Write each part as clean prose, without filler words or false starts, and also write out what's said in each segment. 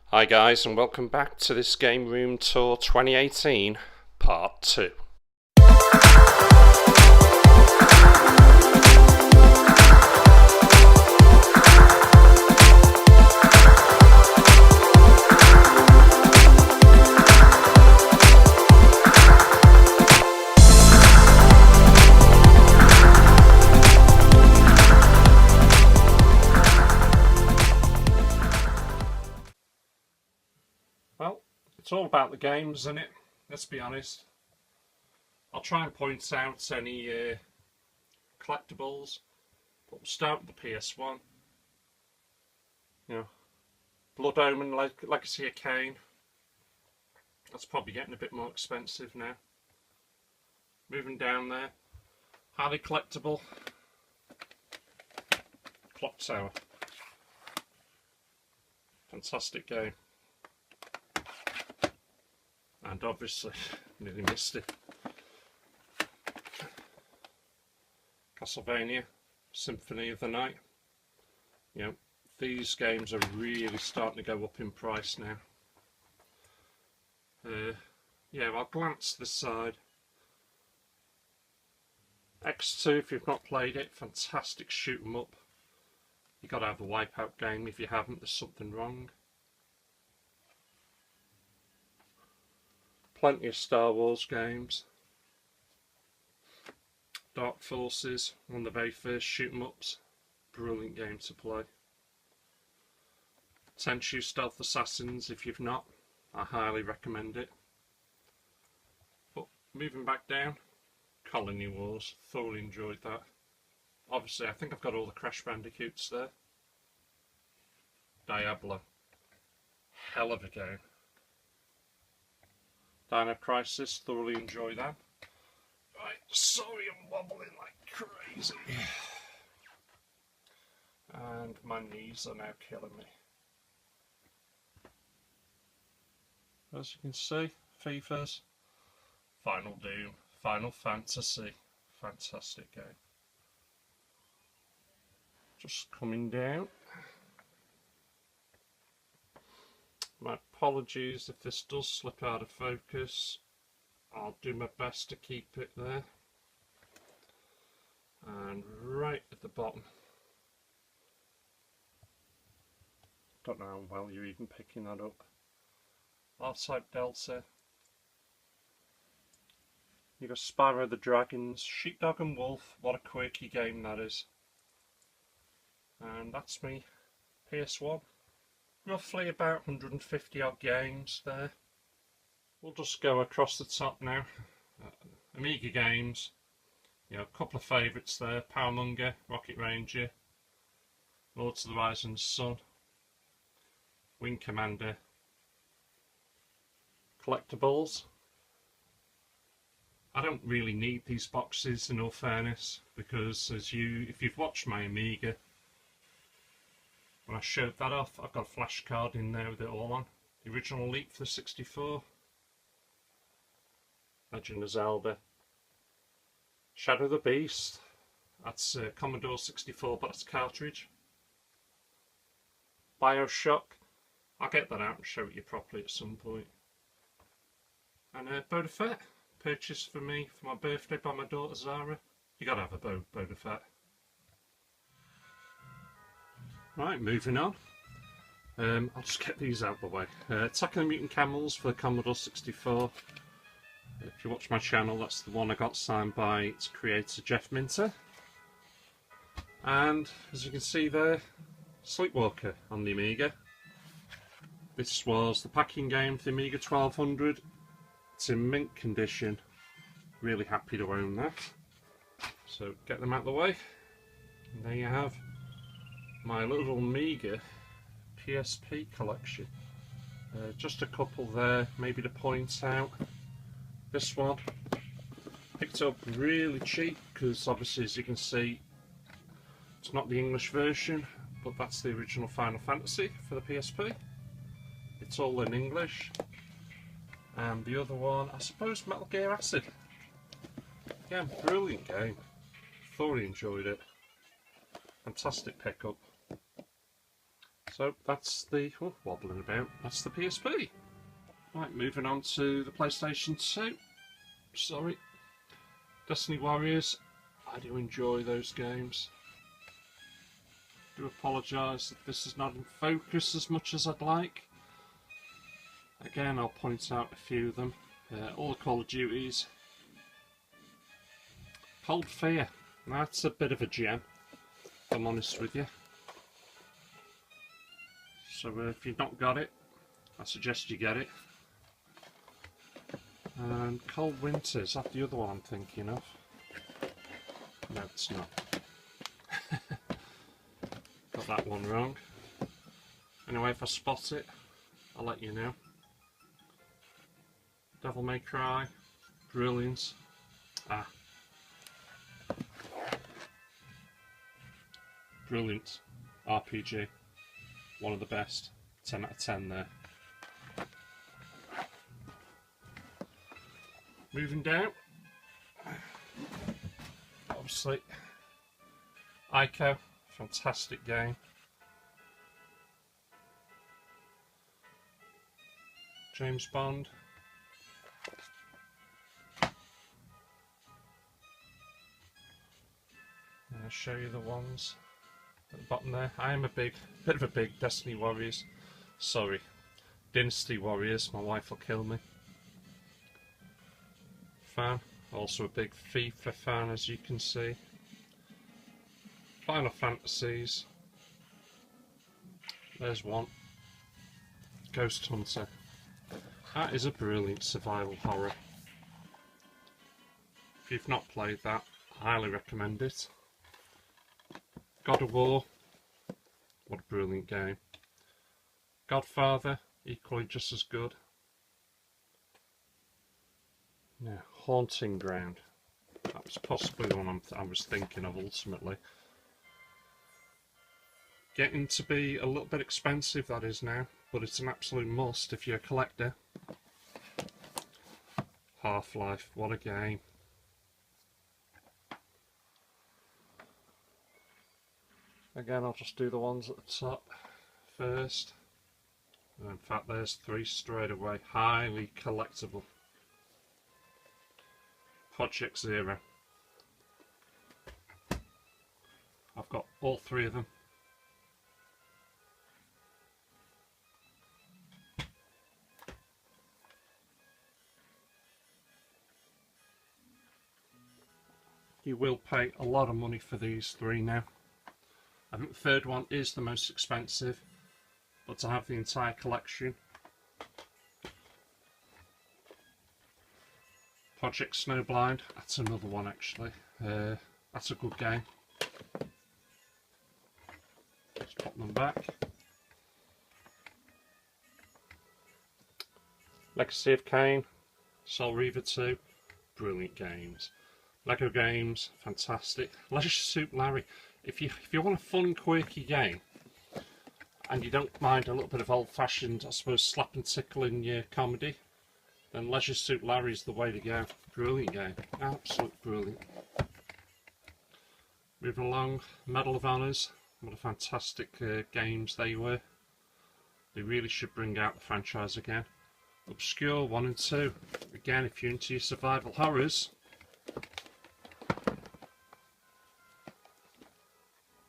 Hi guys, and welcome back to this Game Room Tour 2018 Part 2. Well, it's all about the games, isn't it? Let's be honest. I'll try and point out any collectibles, but we'll start with the PS1. You know, Blood Omen Legacy of Kain. That's probably getting a bit more expensive now. Moving down there, highly collectible Clock Tower. Fantastic game. And obviously, nearly missed it. Castlevania, Symphony of the Night. You know, these games are really starting to go up in price now. Yeah, I'll glance this side. X2, if you've not played it, fantastic shoot 'em up. You've got to have a Wipeout game. If you haven't, there's something wrong. Plenty of Star Wars games. Dark Forces, one of the very first shoot 'em ups. Brilliant game to play. Tenchu Stealth Assassins, if you've not, I highly recommend it. But moving back down, Colony Wars, thoroughly enjoyed that. Obviously, I think I've got all the Crash Bandicoots there. Diablo, hell of a game. Dino Crisis, thoroughly enjoy that. Right, sorry I'm wobbling like crazy. And my knees are now killing me. As you can see, FIFA's, Final Doom, Final Fantasy, fantastic game. Just coming down. My apologies if this does slip out of focus. I'll do my best to keep it there. And right at the bottom. Don't know how well you're even picking that up. R-Type Delta. You've got Spyro the Dragons, Sheepdog and Wolf. What a quirky game that is. And that's me, PS1. Roughly about 150 odd games there. We'll just go across the top now. Amiga games. You know, a couple of favourites there. Powermonger, Rocket Ranger, Lords of the Rising Sun, Wing Commander. Collectibles. I don't really need these boxes in all fairness, because if you've watched my Amiga, when I showed that off, I've got a flash card in there with it all on. The original Leap for the 64. Legend of Zelda. Shadow the Beast. That's Commodore 64, but it's a cartridge. Bioshock. I'll get that out and show it you properly at some point. And Boba Fett. Purchased for me for my birthday by my daughter Zara. You gotta have a Boba Fett. Right, moving on. I'll just get these out of the way. Attack of the Mutant Camels for the Commodore 64. If you watch my channel, that's the one I got signed by its creator Jeff Minter. And as you can see there, Sleepwalker on the Amiga. This was the packing game for the Amiga 1200. It's in mint condition. Really happy to own that. So get them out of the way. And there you have my little Amiga PSP collection. Just a couple there, maybe to point out. This one picked up really cheap because obviously, as you can see, it's not the English version, but that's the original Final Fantasy for the PSP. It's all in English. And the other one, I suppose, Metal Gear Acid. Again, brilliant game. Thoroughly enjoyed it. Fantastic pickup. So that's the, wobbling about, that's the PSP. Right, moving on to the PlayStation 2. Sorry. Destiny Warriors. I do enjoy those games. I do apologise that this is not in focus as much as I'd like. Again, I'll point out a few of them. All the Call of Duties. Cold Fear. That's a bit of a gem, if I'm honest with you. So if you've not got it, I suggest you get it. And Cold Winter, is that the other one I'm thinking of? No, it's not. Got that one wrong. Anyway, if I spot it, I'll let you know. Devil May Cry, Brilliant. Brilliant RPG. One of the best. 10 out of 10 there. Moving down. Obviously, Ico, fantastic game. James Bond. I'll show you the ones at the bottom there. I am a bit of a big Destiny Warriors. Sorry, Dynasty Warriors. My wife will kill me. Fan. Also a big FIFA fan, as you can see. Final Fantasies. There's one. Ghost Hunter. That is a brilliant survival horror. If you've not played that, I highly recommend it. God of War. What a brilliant game. Godfather. Equally just as good. Yeah, Haunting Ground. That was possibly the one I was thinking of ultimately. Getting to be a little bit expensive, that is now, but it's an absolute must if you're a collector. Half-Life, what a game. Again, I'll just do the ones at the top first. And in fact, there's 3 straight away. Highly collectible. Project Zero. I've got all 3 of them. You will pay a lot of money for these 3 now. I think the 3rd one is the most expensive, but to have the entire collection. Project Snowblind, that's another one actually. That's a good game. Let's pop them back. Legacy of Kain, Soul Reaver 2, brilliant games. Lego games, fantastic. Leisure Suit Larry, if you want a fun, quirky game, and you don't mind a little bit of old-fashioned, I suppose, slap and tickle in your comedy, then Leisure Suit Larry is the way to go. Brilliant game, absolutely brilliant. Moving along, Medal of Honors, what a fantastic games they were. They really should bring out the franchise again. Obscure 1 and 2, again if you're into your survival horrors.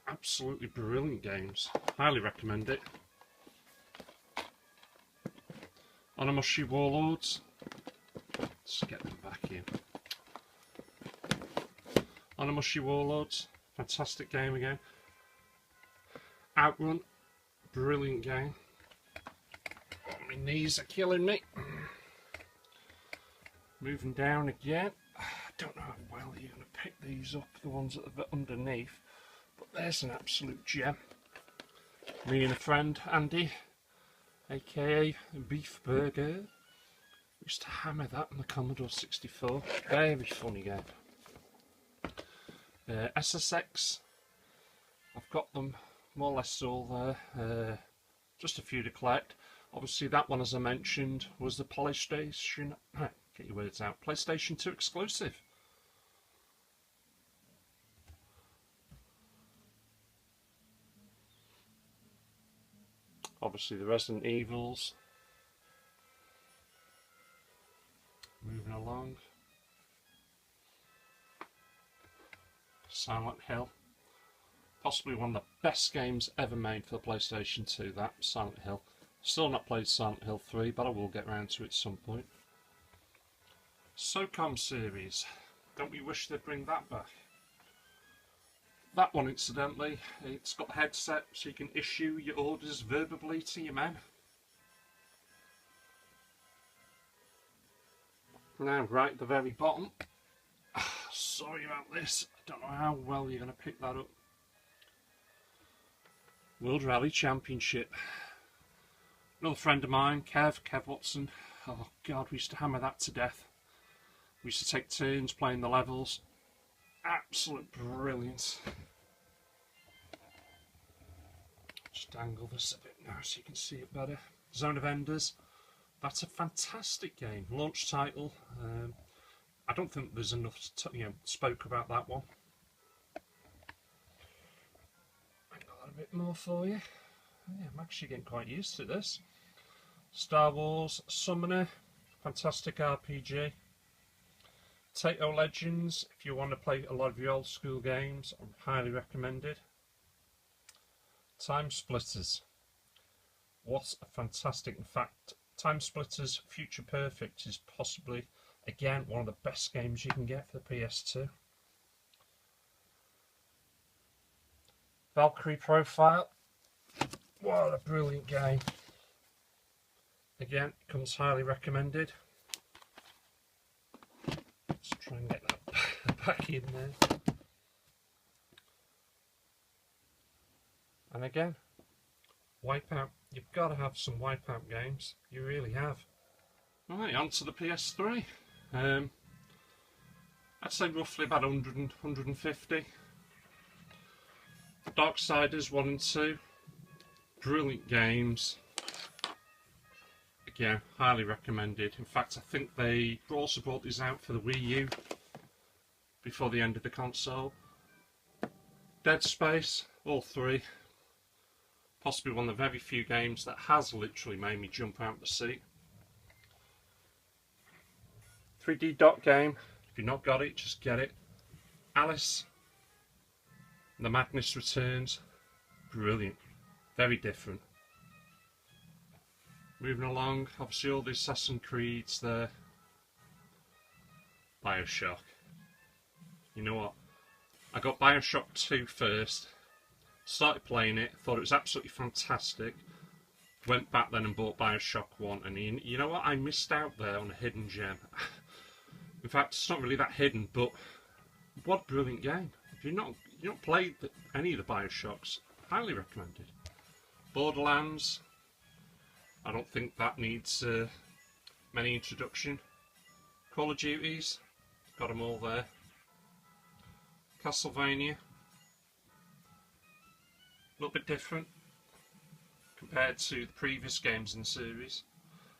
Absolutely brilliant games, highly recommend it. Onimushi Warlords, let's get them back in. Onimushi Warlords, fantastic game again. Outrun, brilliant game. Oh, my knees are killing me. Moving down again. I don't know how well you're going to pick these up, the ones that are underneath, but there's an absolute gem. Me and a friend, Andy, aka Beef Burger, used to hammer that on the Commodore 64. Very funny game. SSX, I've got them more or less all there, just a few to collect. Obviously that one, as I mentioned, was the PlayStation, get your words out, PlayStation 2 exclusive. obviously the Resident Evils. Moving along. Silent Hill. Possibly one of the best games ever made for the PlayStation 2, that, Silent Hill. Still not played Silent Hill 3, but I will get round to it at some point. SOCOM series. Don't we wish they'd bring that back? That one, incidentally, it's got a headset so you can issue your orders verbally to your men. Now, right at the very bottom. Sorry about this. I don't know how well you're going to pick that up. World Rally Championship. Another friend of mine, Kev Watson. Oh God, we used to hammer that to death. We used to take turns playing the levels. Absolute brilliance. Just angle this a bit now so you can see it better. Zone of Enders. That's a fantastic game. Launch title. I don't think there's enough spoke about that one. I got a bit more for you. Yeah, I'm actually getting quite used to this. Star Wars Summoner. Fantastic RPG. Tato Legends, if you want to play a lot of your old school games, highly recommended. Time Splitters. What a fantastic, in fact, Time Splitters Future Perfect is possibly, again, one of the best games you can get for the PS2. Valkyrie Profile. What a brilliant game. Again, comes highly recommended. Let's try and get that back in there. And again, Wipeout. You've got to have some Wipeout games. You really have. Right, on to the PS3. I'd say roughly about 100 and 150. Darksiders 1 and 2. Brilliant games. Again, highly recommended. In fact, I think they also brought these out for the Wii U before the end of the console. Dead Space, all 3. Possibly one of the very few games that has literally made me jump out of the seat. 3D dot game. If you've not got it, just get it. Alice. The Madness Returns. Brilliant. Very different. Moving along, obviously all the Assassin's Creeds there. Bioshock. You know what? I got Bioshock 2 first. Started playing it, thought it was absolutely fantastic. Went back then and bought Bioshock 1, and you know what? I missed out there on a hidden gem. In fact, it's not really that hidden, but what a brilliant game. If you've not played any of the Bioshocks, highly recommended. Borderlands. I don't think that needs many introduction. Call of Duties, got them all there. Castlevania, a little bit different compared to the previous games in the series.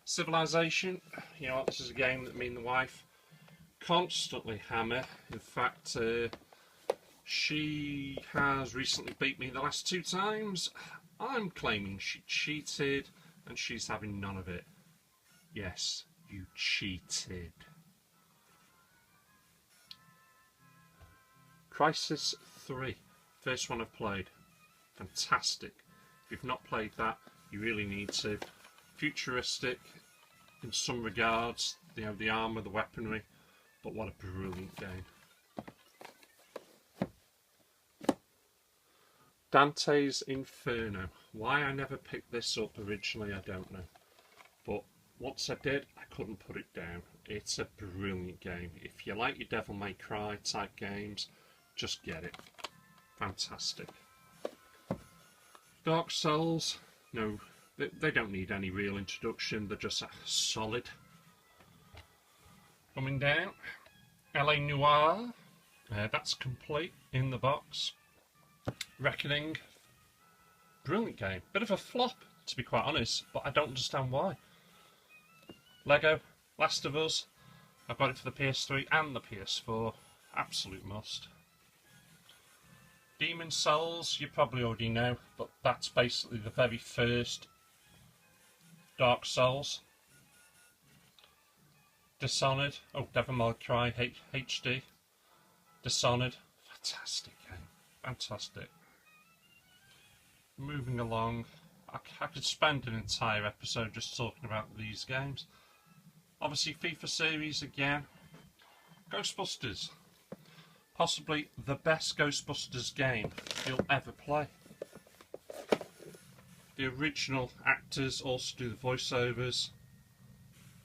Civilization, you know what, this is a game that me and the wife constantly hammer. In fact, she has recently beat me the last 2 times. I'm claiming she cheated, and she's having none of it. Yes, you cheated. Crisis 3. First one I've played. Fantastic. If you've not played that, you really need to. Futuristic in some regards, you know, the armour, the weaponry, but what a brilliant game. Dante's Inferno. Why I never picked this up originally, I don't know. But once I did, I couldn't put it down. It's a brilliant game. If you like your Devil May Cry type games, just get it. Fantastic. Dark Souls. No, they don't need any real introduction. They're just solid. Coming down. LA Noire. That's complete in the box. Reckoning, brilliant game. Bit of a flop, to be quite honest, but I don't understand why. Lego, Last of Us, I've got it for the PS3 and the PS4, absolute must. Demon Souls, you probably already know, but that's basically the very first Dark Souls, Dishonored, oh Devil May Cry HD, Dishonored, fantastic game, fantastic. Moving along, I could spend an entire episode just talking about these games. Obviously FIFA series again, Ghostbusters, possibly the best Ghostbusters game you'll ever play. The original actors also do the voiceovers.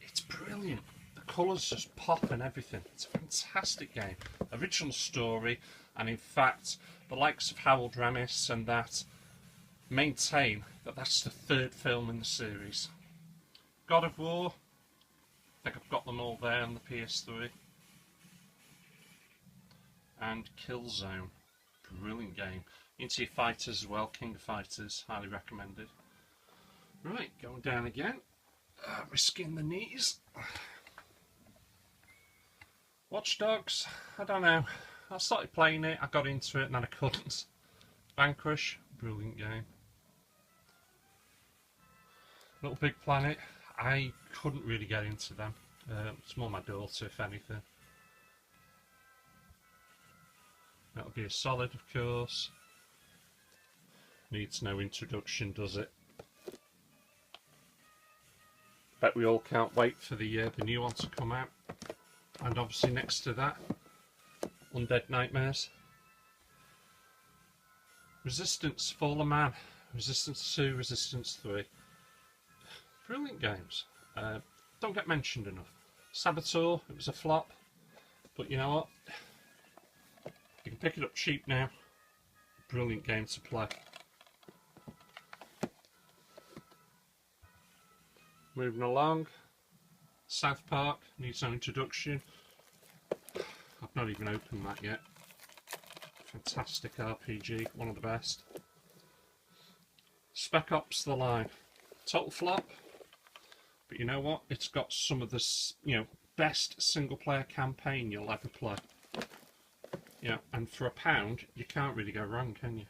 It's brilliant. The colours just pop and everything. It's a fantastic game. Original story, and in fact, the likes of Harold Ramis and that maintain that that's the third film in the series. God of War, I think I've got them all there on the PS3. And Killzone, brilliant game. Into your fighters as well, King of Fighters, highly recommended. Right, going down again, risking the knees. Watch Dogs, I don't know. I started playing it, I got into it and then I couldn't. Vanquish, brilliant game. Little Big Planet, I couldn't really get into them. It's more my daughter, if anything. Metal Gear Solid, of course. Needs no introduction, does it? Bet we all can't wait for the new one to come out. And obviously next to that, Undead Nightmares. Resistance, Fallen Man, Resistance 2, Resistance 3. Brilliant games. Don't get mentioned enough. Saboteur, it was a flop. But you know what? You can pick it up cheap now. Brilliant game to play. Moving along. South Park needs no introduction. I've not even opened that yet. Fantastic RPG, one of the best. Spec Ops: The Line. Total flop. But you know what? It's got some of the, best single player campaign you'll ever play. Yeah, and for £1, you can't really go wrong, can you?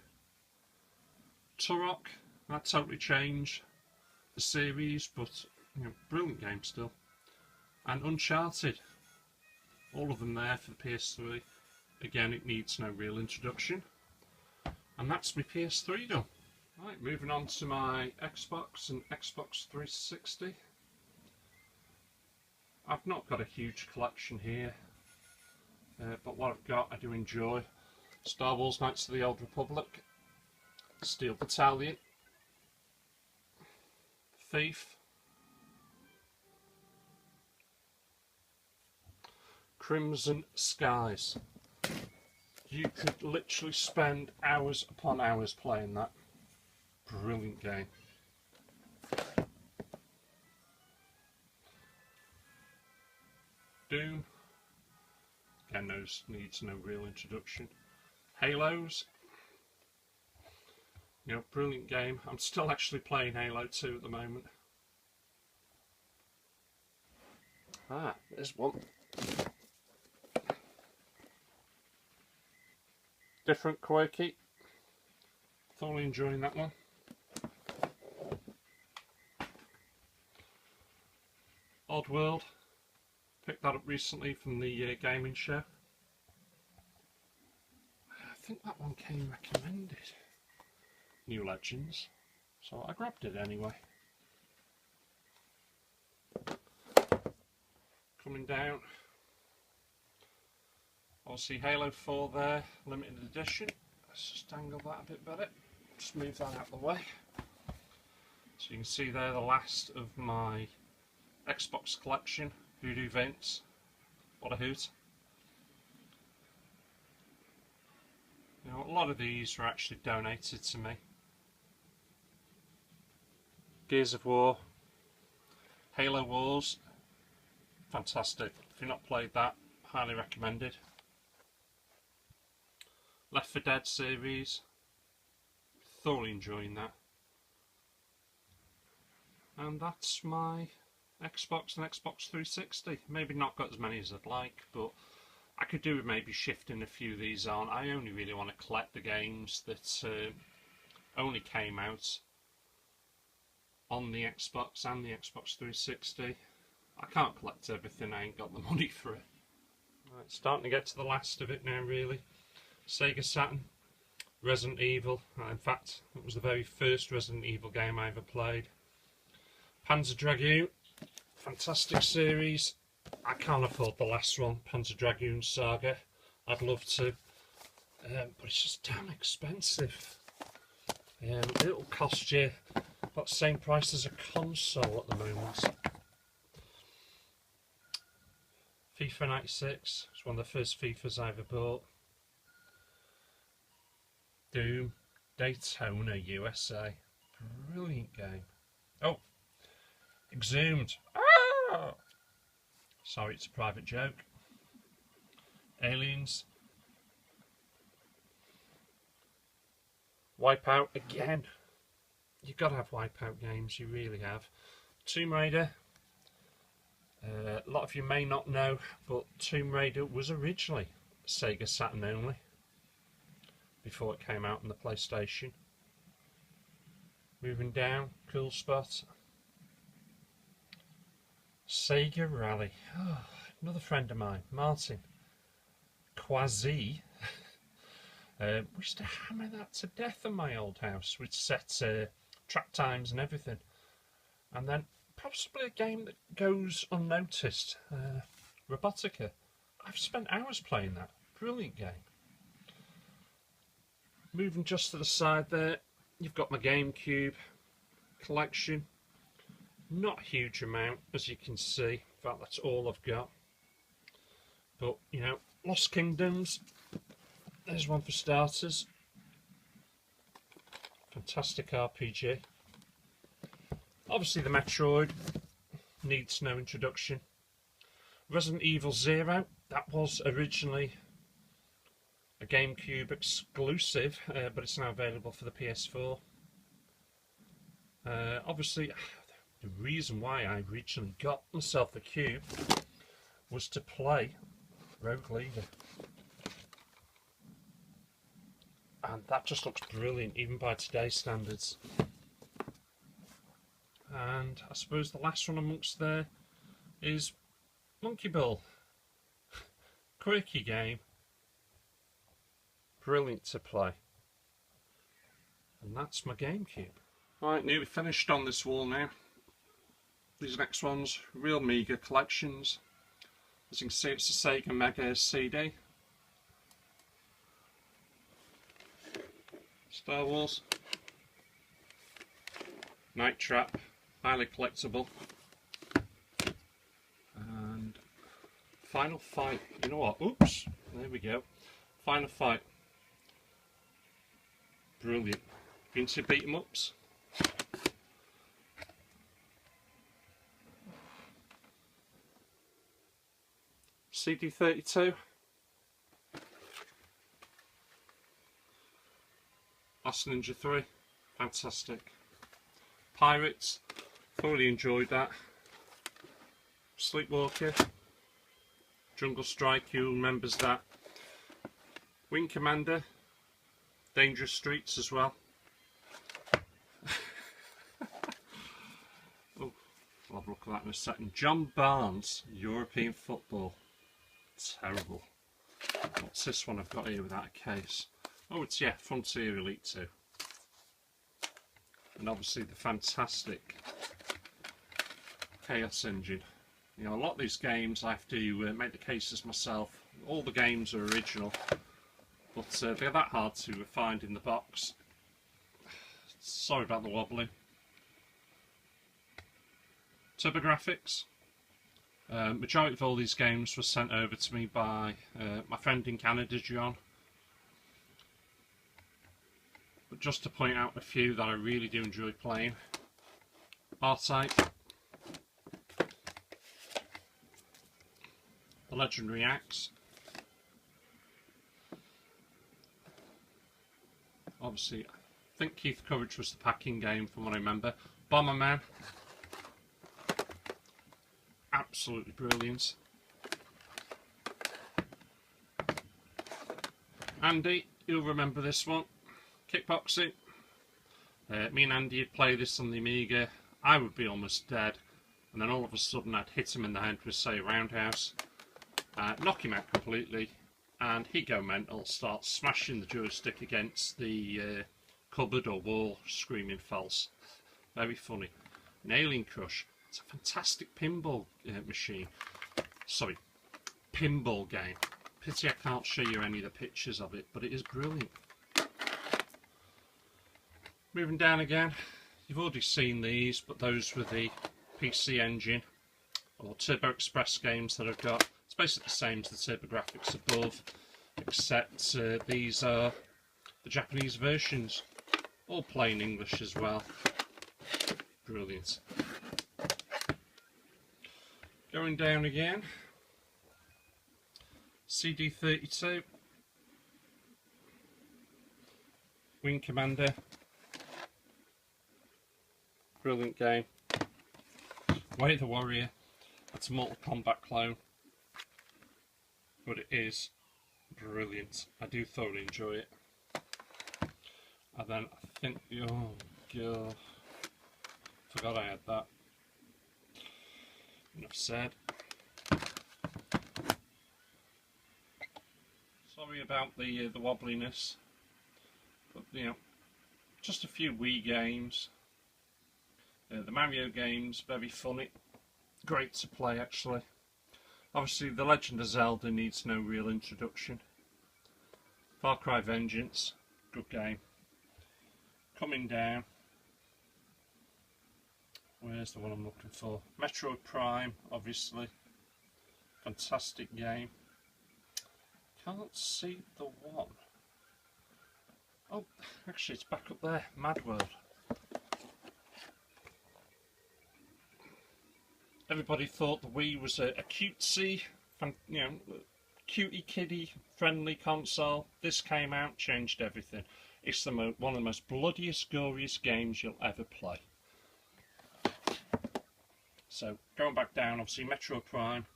Turok, that totally changed the series, but brilliant game still. And Uncharted, all of them there for the PS3. Again, it needs no real introduction. And that's my PS3 done. Right, moving on to my Xbox and Xbox 360. I've not got a huge collection here, but what I've got I do enjoy. Star Wars Knights of the Old Republic, Steel Battalion, Thief, Crimson Skies. You could literally spend hours upon hours playing that. Brilliant game. Doom, again needs no real introduction. Halos, brilliant game. I'm still actually playing Halo 2 at the moment. Ah, there's one. Different, quirky. Thoroughly enjoying that one. Oddworld. Picked that up recently from the gaming show. I think that one came recommended. New Legends. So I grabbed it anyway. Coming down. Obviously Halo 4 there, limited edition. Let's just angle that a bit better. Just move that out of the way. So you can see there the last of my Xbox collection. Voodoo Vince, what a hoot. A lot of these were actually donated to me. Gears of War, Halo Wars, fantastic. If you've not played that, highly recommended. Left 4 Dead series, thoroughly enjoying that. And that's my Xbox and Xbox 360. Maybe not got as many as I'd like, but I could do with maybe shifting a few of these on. I only really want to collect the games that only came out on the Xbox and the Xbox 360. I can't collect everything, I ain't got the money for it. Right, starting to get to the last of it now, really. Sega Saturn, Resident Evil. In fact, it was the very first Resident Evil game I ever played. Panzer Dragoon, fantastic series. I can't afford the last one, Panzer Dragoon Saga. I'd love to, but it's just damn expensive. It'll cost you about the same price as a console at the moment. FIFA 96, it's one of the first FIFAs I ever bought. Doom, Daytona, USA. Brilliant game. Oh, Exhumed. Ah! Sorry, it's a private joke. Aliens. Wipeout again. You've got to have Wipeout games, you really have. Tomb Raider. A lot of you may not know, but Tomb Raider was originally Sega Saturn only before it came out on the PlayStation. Moving down, cool spot. Sega Rally. Oh, another friend of mine, Martin. Quasi. We used to hammer that to death in my old house with set track times and everything. And then possibly a game that goes unnoticed, Robotica. I've spent hours playing that. Brilliant game. Moving just to the side there, you've got my GameCube collection. Not a huge amount, as you can see. In fact, that's all I've got. But, you know, Lost Kingdoms. There's one for starters. Fantastic RPG. Obviously the Metroid needs no introduction. Resident Evil 0, that was originally a GameCube exclusive, but it's now available for the PS4. Obviously, the reason why I originally got myself the Cube was to play Rogue Leader. And that just looks brilliant, even by today's standards. And I suppose the last one amongst there is Monkey Ball. Quirky game. Brilliant to play. And that's my GameCube. Right, nearly finished on this wall now. These next ones, real meagre collections. As you can see, it's a Sega Mega CD. Star Wars. Night Trap, highly collectible. And Final Fight. You know what? Oops, there we go. Final Fight. Brilliant. Been to beat 'em ups? CD32. Last Ninja 3. Fantastic. Pirates. Thoroughly enjoyed that. Sleepwalker. Jungle Strike, who remembers that. Wing Commander. Dangerous Streets as well. Oh, I'll have a look at that in a second. John Barnes, European Football. Terrible. What's this one I've got here without a case? Oh, it's, yeah, Frontier Elite 2. And obviously the fantastic Chaos Engine. You know, a lot of these games I have to make the cases myself. All the games are original, but they're that hard to find in the box. Sorry about the wobbling. TurboGrafx. Majority of all these games were sent over to me by my friend in Canada, John. But just to point out a few that I really do enjoy playing. R-Type. The Legendary Axe. Obviously, I think Keith Courage was the packing game from what I remember. Bomberman. Absolutely brilliant. Andy, you'll remember this one. Kickboxing. Me and Andy would play this on the Amiga I would be almost dead, and then all of a sudden I'd hit him in the head with, say, a roundhouse, knock him out completely, and he'd go mental, start smashing the joystick against the cupboard or wall, screaming false. Very funny. An Alien Crush. It's a fantastic pinball machine. Sorry, pinball game. Pity I can't show you any of the pictures of it, but it is brilliant. Moving down again, you've already seen these, but those were the PC Engine or Turbo Express games that I've got. It's basically the same as the TurboGrafx above, except these are the Japanese versions, all plain English as well. Brilliant. Going down again, CD32, Wing Commander, brilliant game. Way the Warrior, that's a Mortal Kombat clone, but it is brilliant. I do thoroughly enjoy it. And then I think, oh god, forgot I had that. Enough said. Sorry about the wobbliness, but you know, just a few Wii games. The Mario games, very funny, great to play actually. Obviously The Legend of Zelda needs no real introduction. Far Cry Vengeance, good game. Coming down, where's the one I'm looking for? Metroid Prime, obviously, fantastic game. Can't see the one. Oh, actually it's back up there, Mad World. Everybody thought the Wii was a cutesy, you know, cutie kiddie friendly console. This came out, changed everything. It's one of the most bloodiest, goriest games you'll ever play. So going back down, obviously Metroid Prime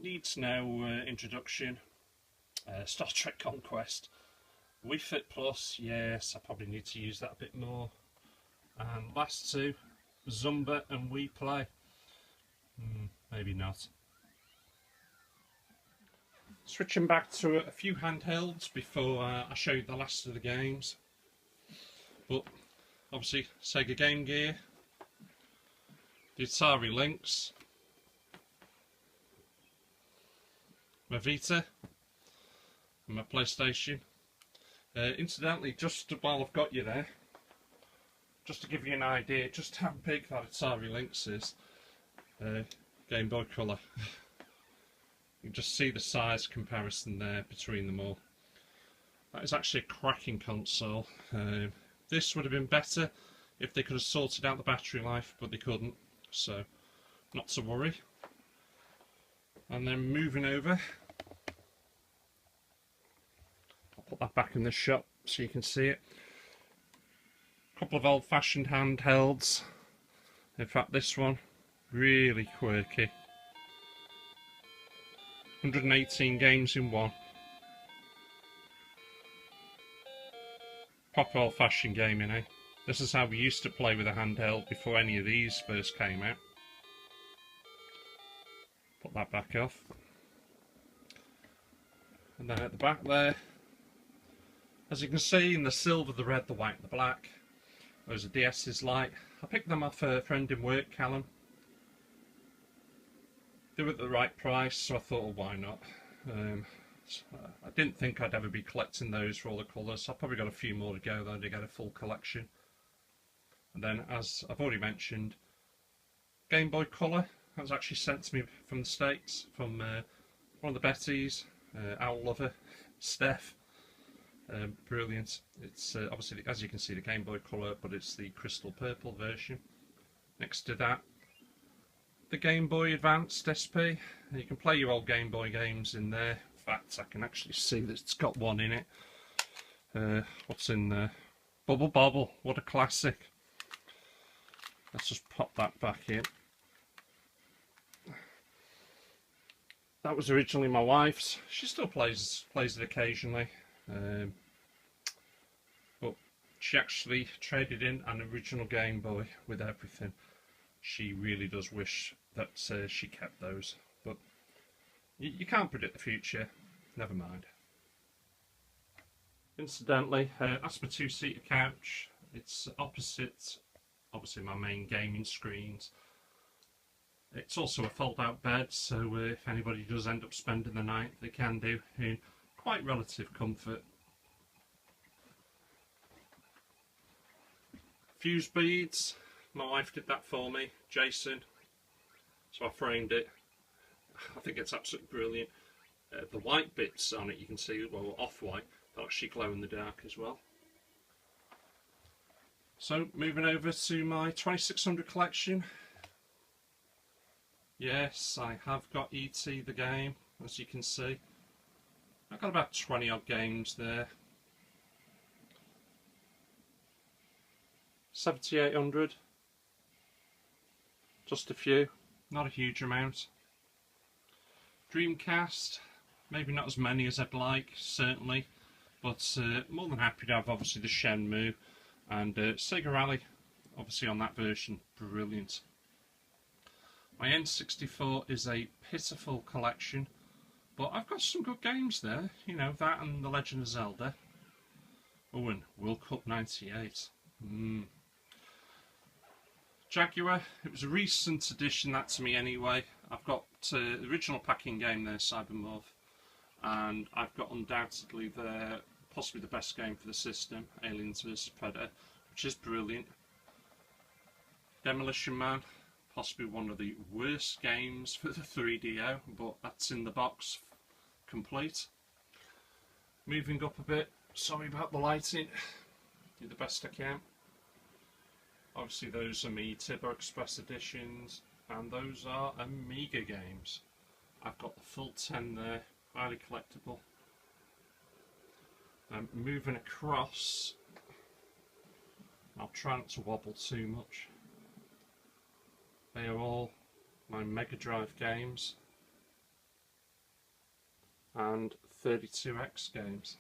needs no introduction. Star Trek Conquest, Wii Fit Plus, yes, I probably need to use that a bit more. And last two, Zumba and Wii Play. Maybe not. Switching back to a few handhelds before I show you the last of the games. But obviously Sega Game Gear, the Atari Lynx, my Vita, and my PlayStation. Incidentally, just while I've got you there, just to give you an idea just how big that Atari Lynx is, Game Boy Color. You can just see the size comparison there between them all. That is actually a cracking console. This would have been better if they could have sorted out the battery life, but they couldn't, so not to worry. And then moving over, I'll put that back in the shop so you can see it. A couple of old-fashioned handhelds. In fact, this one, really quirky. 118 games in one. Proper old-fashioned gaming, eh? This is how we used to play with a handheld before any of these first came out. Put that back off. And then at the back there, as you can see in the silver, the red, the white and the black, those are DS's like. I picked them off a friend in work, Callum. They were at the right price, so I thought, well, why not? I didn't think I'd ever be collecting those for all the colours. I've probably got a few more to go though to get a full collection. And then, as I've already mentioned, Game Boy Color. That was actually sent to me from the States, from one of the Bettys, Owl Lover, Steph. Brilliant. It's obviously, as you can see, the Game Boy Color, but it's the crystal purple version. Next to that, the Game Boy Advanced SP. You can play your old Game Boy games in there. In fact, I can actually see that it's got one in it. What's in there? Bubble Bobble, what a classic. Let's just pop that back in. That was originally my wife's. She still plays it occasionally. But She actually traded in an original Game Boy with everything. She really does wish that she kept those, but you can't predict the future. Never mind. Incidentally, that's my two-seater couch. It's opposite, obviously, my main gaming screens. It's also a fold-out bed, so if anybody does end up spending the night, they can do in quite relative comfort. Fuse beads, my wife did that for me, Jason, so I framed it. I think it's absolutely brilliant. The white bits on it, you can see, well, off-white, they'll actually glow in the dark as well. So, moving over to my 2600 collection. Yes, I have got E.T. the game, as you can see. I've got about 20 odd games there. 7800. Just a few, not a huge amount. Dreamcast, maybe not as many as I'd like, certainly, but more than happy to have obviously the Shenmue and Sega Rally, obviously on that version, brilliant. My N64 is a pitiful collection, but I've got some good games there, you know, that and The Legend of Zelda. Oh, and World Cup 98. Jaguar, it was a recent addition, that to me anyway. I've got the original packing game there, Cybermorph, and I've got undoubtedly possibly the best game for the system, Aliens vs Predator, which is brilliant. Demolition Man, possibly one of the worst games for the 3DO, but that's in the box, complete. Moving up a bit, sorry about the lighting, do the best I can. Obviously those are me Tibber Express editions, and those are Amiga games. I've got the full 10 there, highly collectible. Moving across, I'll try not to wobble too much. They are all my Mega Drive games and 32X games.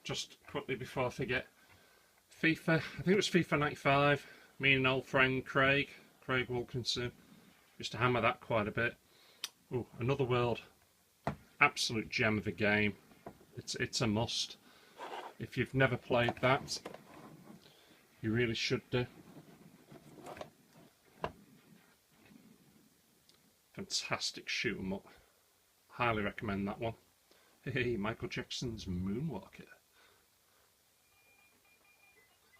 Just quickly before I forget, FIFA, I think it was FIFA 95, me and an old friend Craig Wilkinson, used to hammer that quite a bit. Oh, Another World, absolute gem of a game. It's a must. If you've never played that, you really should do. Fantastic shoot 'em up. Highly recommend that one. Hey, Michael Jackson's Moonwalker.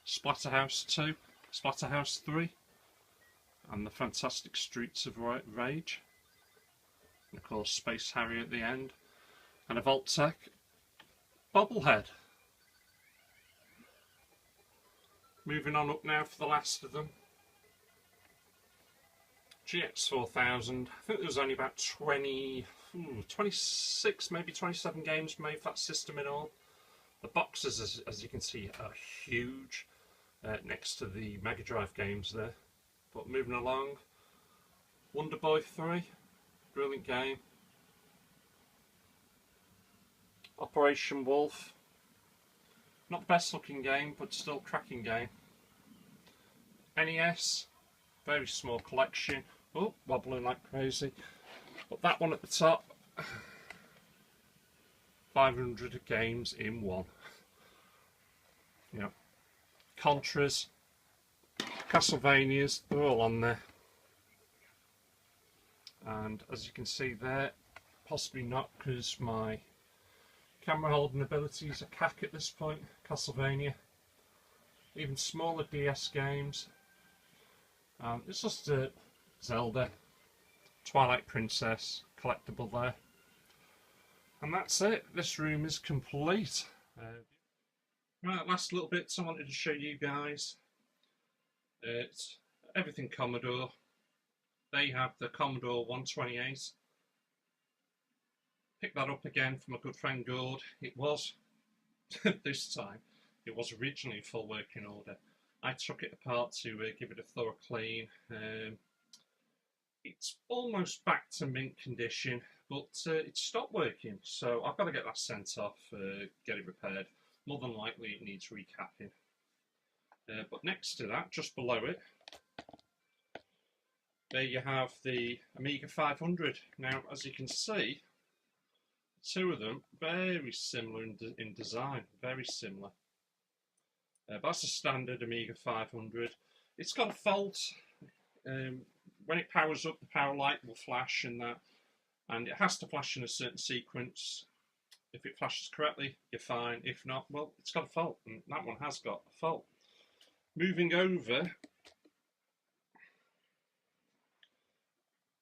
Splatterhouse 2, Splatterhouse 3, and the fantastic Streets of Rage. And of course Space Harrier at the end. And a Vault-Tec bobblehead. Moving on up now for the last of them. GX4000, I think there was only about 26, maybe 27 games made for that system in all. The boxes, as you can see, are huge next to the Mega Drive games there. But moving along, Wonder Boy 3, brilliant game. Operation Wolf, not the best looking game, but still cracking game. NES, very small collection. Oh, wobbling like crazy. But that one at the top, 500 games in one. You know, Contras, Castlevanias, they're all on there. And as you can see there, possibly not because my camera holding abilities are cack at this point, Castlevania. Even smaller DS games. It's just a Zelda, Twilight Princess, collectible there. And that's it, this room is complete. Right, last little bits I wanted to show you guys. It's everything Commodore. They have the Commodore 128. Picked that up again from a good friend Gord. It was, this time, it was originally in full working order. I took it apart to give it a thorough clean. It's almost back to mint condition, but it stopped working, so I've got to get that sent off, get it repaired. More than likely it needs recapping. But next to that, just below it, there you have the Amiga 500. Now, as you can see, two of them very similar in design, very similar. That's a standard Amiga 500. It's got a fault. When it powers up, the power light will flash and that, and it has to flash in a certain sequence. If it flashes correctly, you're fine. If not, well, it's got a fault, and that one has got a fault. Moving over,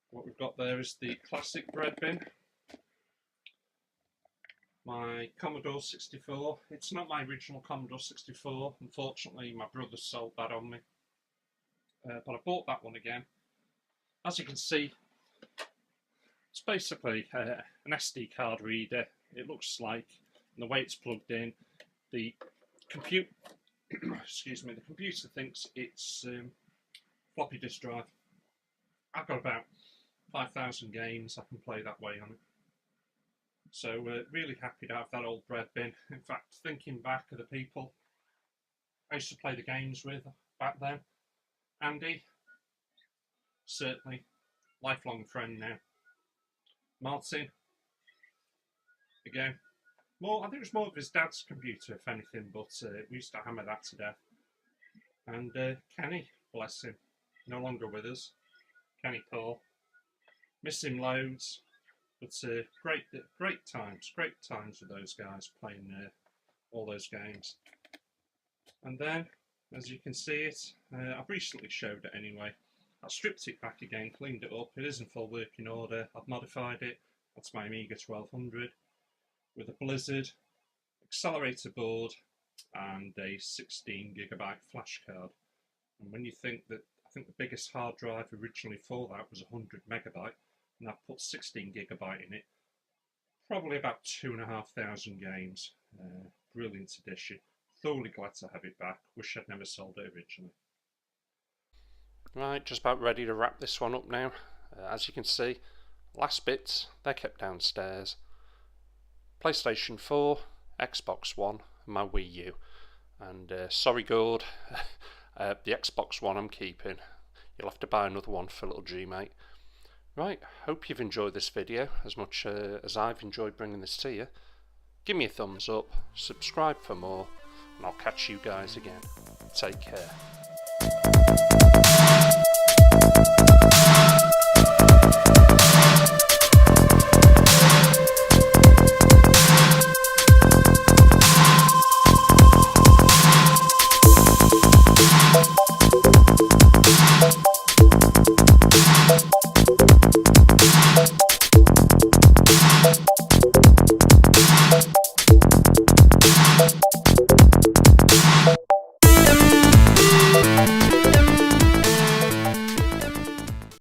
what we've got there is the classic bread bin. My Commodore 64. It's not my original Commodore 64. Unfortunately, my brother sold that on me. But I bought that one again. As you can see, it's basically an SD card reader. It looks like, and the way it's plugged in, the computer thinks it's floppy disk drive. I've got about 5,000 games I can play that way on it. So really happy to have that old bread bin. In fact, thinking back of the people I used to play the games with back then, Andy, certainly lifelong friend now. Martin, again, I think it was more of his dad's computer, if anything, but we used to hammer that to death. And Kenny, bless him, no longer with us. Kenny Paul, miss him loads, but great times with those guys playing all those games. And then, as you can see it, I've recently showed it anyway. I stripped it back again, cleaned it up. It is in full working order. I've modified it. That's my Amiga 1200 with a Blizzard accelerator board and a 16GB flash card. And when you think that, I think the biggest hard drive originally for that was 100MB, and I've put 16GB in it. Probably about 2,500 games. Brilliant edition. Thoroughly glad to have it back. Wish I'd never sold it originally. Right, just about ready to wrap this one up now. As you can see, last bits, they're kept downstairs. PlayStation 4, Xbox One, and my Wii U. And sorry Gord, the Xbox One I'm keeping. You'll have to buy another one for little G, mate. Right, hope you've enjoyed this video as much as I've enjoyed bringing this to you. Give me a thumbs up, subscribe for more, and I'll catch you guys again. Take care.